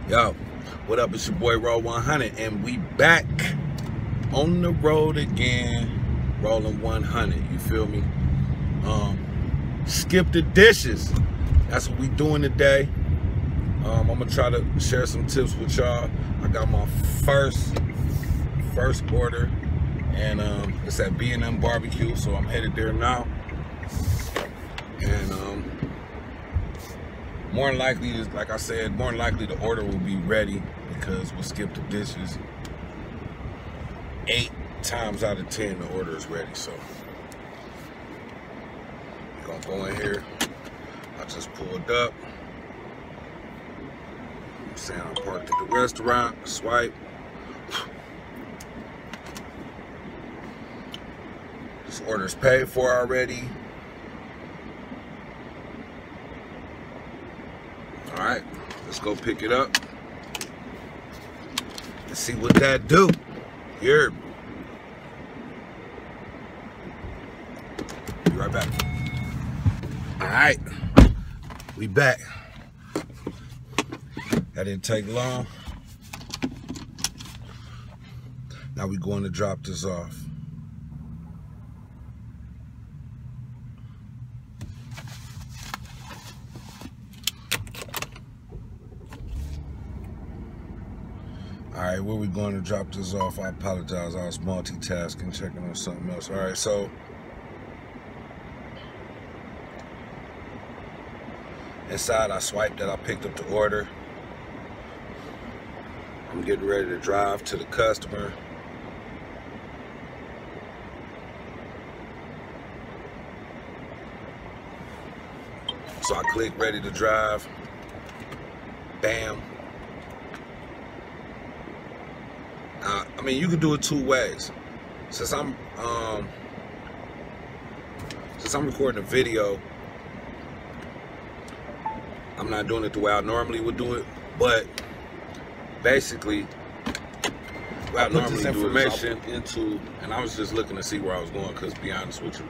Yo, what up? It's your boy ROll100, and we back on the road again, rolling 100. You feel me? Skip the dishes. That's what we doing today. I'm gonna try to share some tips with y'all. I got my first order, and it's at B&M Barbecue, so I'm headed there now. And more than likely, like I said, more than likely the order will be ready because we'll skip the dishes. 8 times out of 10, the order is ready. So we're gonna go in here. I just pulled up. I'm saying I parked at the restaurant. Swipe. This order's paid for already. All right, let's go pick it up. Let's see what that do. Here. Be right back. All right, we back. That didn't take long. Now we're going to drop this off. All right, where we going to drop this off? I apologize, I was multitasking, checking on something else. All right, so inside I swiped that, I picked up the order. I'm getting ready to drive to the customer. So I click ready to drive. Bam. I mean, you can do it 2 ways. Since I'm recording a video, I'm not doing it the way I normally would do it. But basically, what I normally do information into, and I was just looking to see where I was going, because to be honest with you,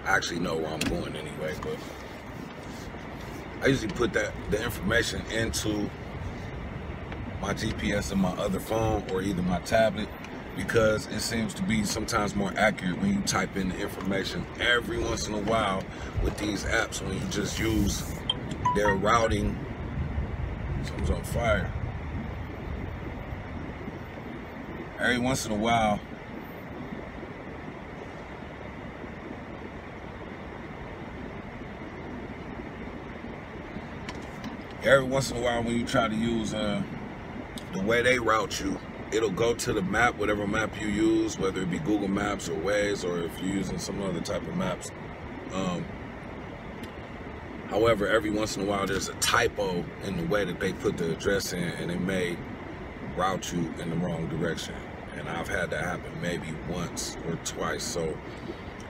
I actually know where I'm going anyway. But I usually put the information into my GPS in my other phone or either my tablet, because it seems to be sometimes more accurate when you type in the information. Every once in a while with these apps, when you just use their routing, something's on fire. Every once in a while, when you try to use the way they route you, it'll go to the map, whatever map you use, whether it be Google Maps or Waze, or if you're using some other type of maps. However, every once in a while there's a typo in the way that they put the address in, and it may route you in the wrong direction. And I've had that happen maybe once or twice, so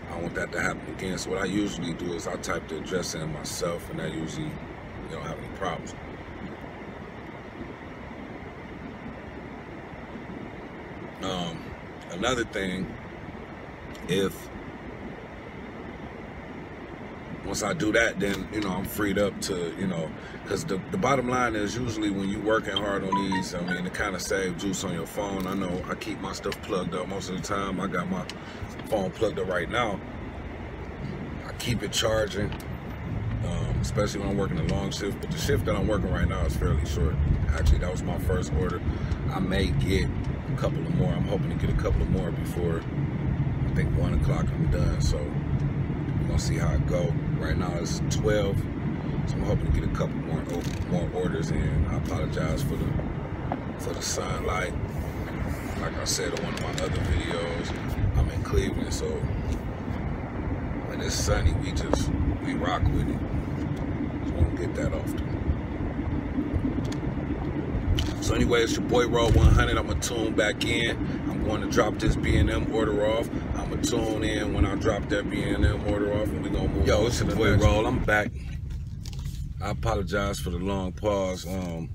I don't want that to happen again. So what I usually do is I type the address in myself, and that usually, you don't have any problems. Another thing, once I do that, then, you know, I'm freed up to, you know, because the bottom line is usually when you're working hard on these, I mean, it kind of saves juice on your phone. I know I keep my stuff plugged up most of the time. I got my phone plugged up right now. I keep it charging, especially when I'm working a long shift. But the shift that I'm working right now is fairly short. Actually, that was my first order. I may get a couple of more. I'm hoping to get a couple of more before, I think, 1 o'clock I'm done. So we're gonna see how it go. Right now it's 12, so I'm hoping to get a couple more orders in. I apologize for the sunlight. Like I said in one of my other videos, I'm in Cleveland, so when it's sunny, we rock with it. So we don't get that often. So anyway, it's your boy ROll100. I'm gonna tune back in. I'm going to drop this B&M order off. I'm gonna tune in when I drop that B&M order off, and we're gonna move. Yo, it's your boy Roll. I'm back. I apologize for the long pause. I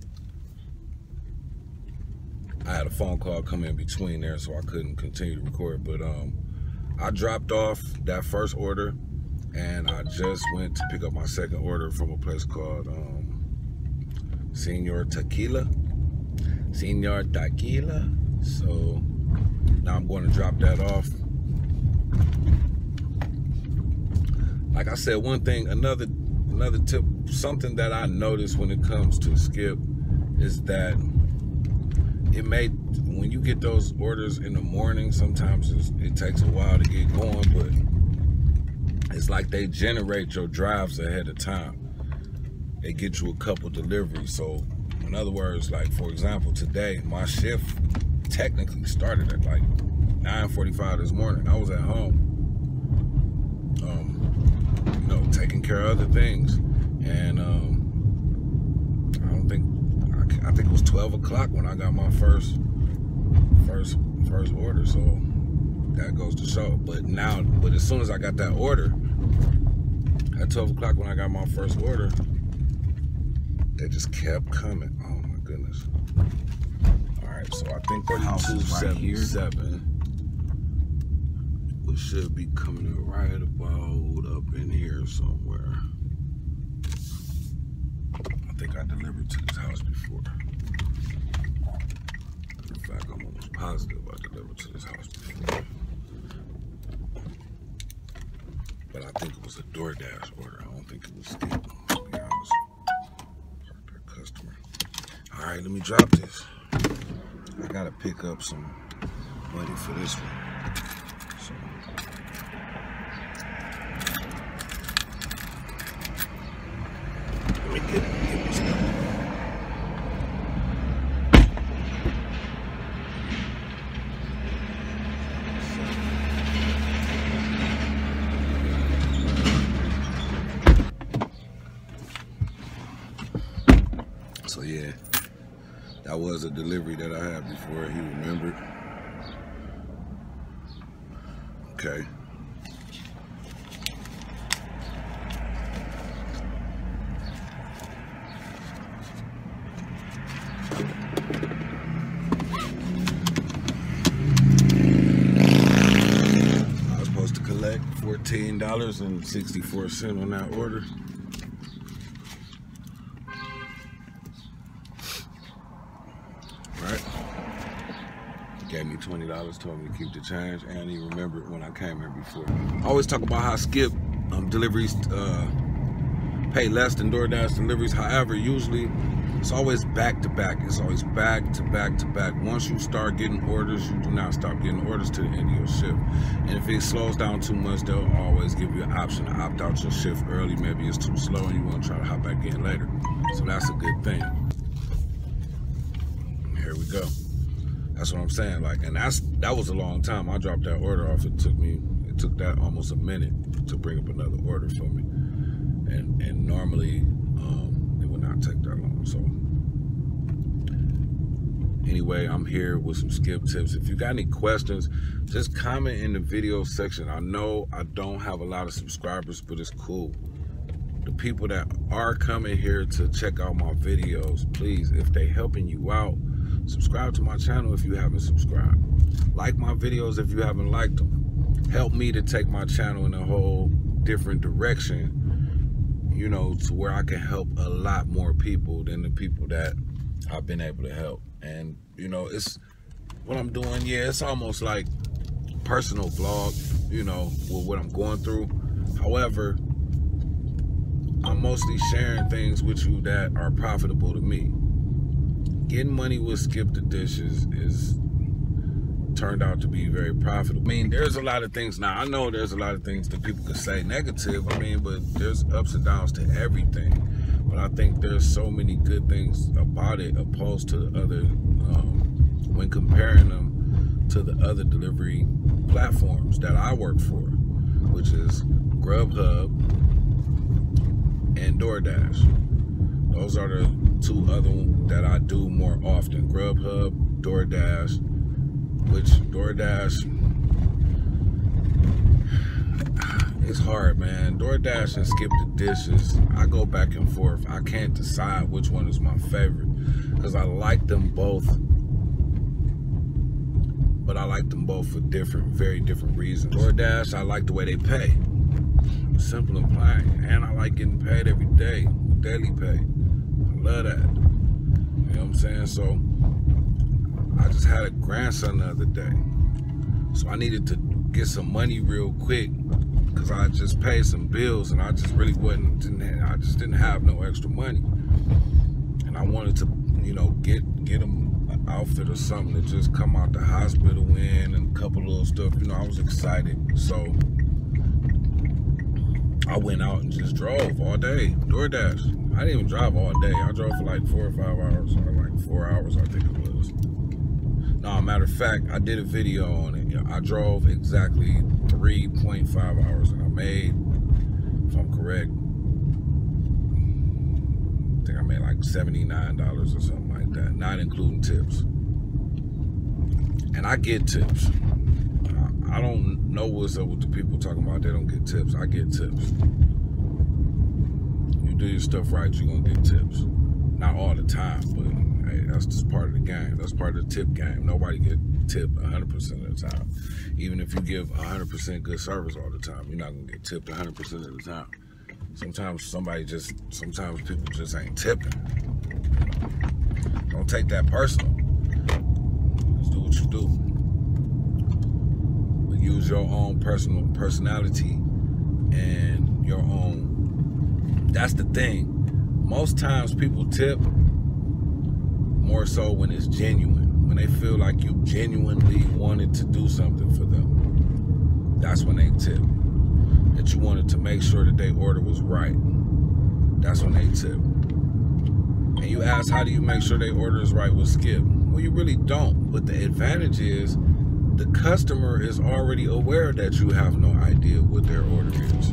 had a phone call come in between there, so I couldn't continue to record. But I dropped off that first order, and I just went to pick up my second order from a place called Senor Tequila. Senor Tequila. So now I'm going to drop that off. Like I said, one thing, another tip, something that I noticed when it comes to skip is that when you get those orders in the morning, sometimes it takes a while to get going, but it's like they generate your drives ahead of time. They get you a couple deliveries. So in other words, like for example, today my shift technically started at like 9:45 this morning. I was at home, you know, taking care of other things, and I think it was 12 o'clock when I got my first order. So that goes to show. But as soon as I got that order at 12 o'clock when I got my first order, they just kept coming. Oh my goodness. All right, so I think 3277, which should be coming in right about up in here somewhere. I think I delivered to this house before. In fact, I'm almost positive I delivered to this house before. But I think it was a DoorDash order. I don't think it was skip, to be honest. Perfect customer. All right, let me drop this. I gotta pick up some money for this one. So. Let me get this stuff. So yeah, that was a delivery that I had before. He remembered. Okay. I was supposed to collect $14.64 on that order. Gave me $20, told me to keep the change, and he remembered when I came here before. I always talk about how skip deliveries pay less than DoorDash deliveries. However, usually it's always back to back. It's always back to back to back. Once you start getting orders, you do not stop getting orders to the end of your shift. And if it slows down too much, they'll always give you an option to opt out your shift early. Maybe it's too slow and you want to try to hop back in later. So that's a good thing. Here we go. That's what I'm saying. Like, and that was a long time. I dropped that order off. It took that almost a minute to bring up another order for me. And normally it would not take that long. So anyway, I'm here with some skip tips. If you got any questions, just comment in the video section. I know I don't have a lot of subscribers, but it's cool. The people that are coming here to check out my videos, please, if they helping you out, subscribe to my channel if you haven't subscribed. Like my videos if you haven't liked them. Help me to take my channel in a whole different direction, you know, to where I can help a lot more people than the people that I've been able to help. And, you know, it's what I'm doing. Yeah, it's almost like personal vlog, you know, with what I'm going through. However, I'm mostly sharing things with you that are profitable to me. Getting money with Skip the Dishes is turned out to be very profitable. I mean, there's a lot of things. Now, I know there's a lot of things that people could say negative. I mean, but there's ups and downs to everything. But I think there's so many good things about it opposed to the other, when comparing them to the other delivery platforms that I work for, which is Grubhub and DoorDash. Those are the two other ones that I do more often. Grubhub, DoorDash, which DoorDash, it's hard, man. DoorDash and Skip the Dishes, I go back and forth. I can't decide which one is my favorite because I like them both, but I like them both for very different reasons. DoorDash, I like the way they pay. Simple and plain. And I like getting paid every day, daily pay. I love that. You know what I'm saying? So I just had a grandson the other day, so I needed to get some money real quick because I just paid some bills and I just really I just didn't have no extra money, and I wanted to, you know, get him an outfit or something to just come out the hospital in, and a couple little stuff. You know, I was excited, so I went out and just drove all day, DoorDash. I didn't even drive all day. I drove for like 4 or 5 hours, or like 4 hours, I think it was. No, matter of fact, I did a video on it. You know, I drove exactly 3.5 hours, and I made, if I'm correct, I think I made like $79 or something like that, not including tips. And I get tips. I don't know what's up with the people talking about they don't get tips. I get tips. You do your stuff right, you're gonna get tips. Not all the time, but hey, that's just part of the game. That's part of the tip game. Nobody get tipped 100% of the time. Even if you give 100% good service all the time, you're not gonna get tipped 100% of the time. Sometimes people just ain't tipping. Don't take that personal. Just do what you do. Use your own personality and your own. That's the thing. Most times people tip more so when it's genuine. When they feel like you genuinely wanted to do something for them. That's when they tip. That you wanted to make sure that their order was right. That's when they tip. And you ask, how do you make sure their order is right with Skip? Well, you really don't. But the advantage is, the customer is already aware that you have no idea what their order is.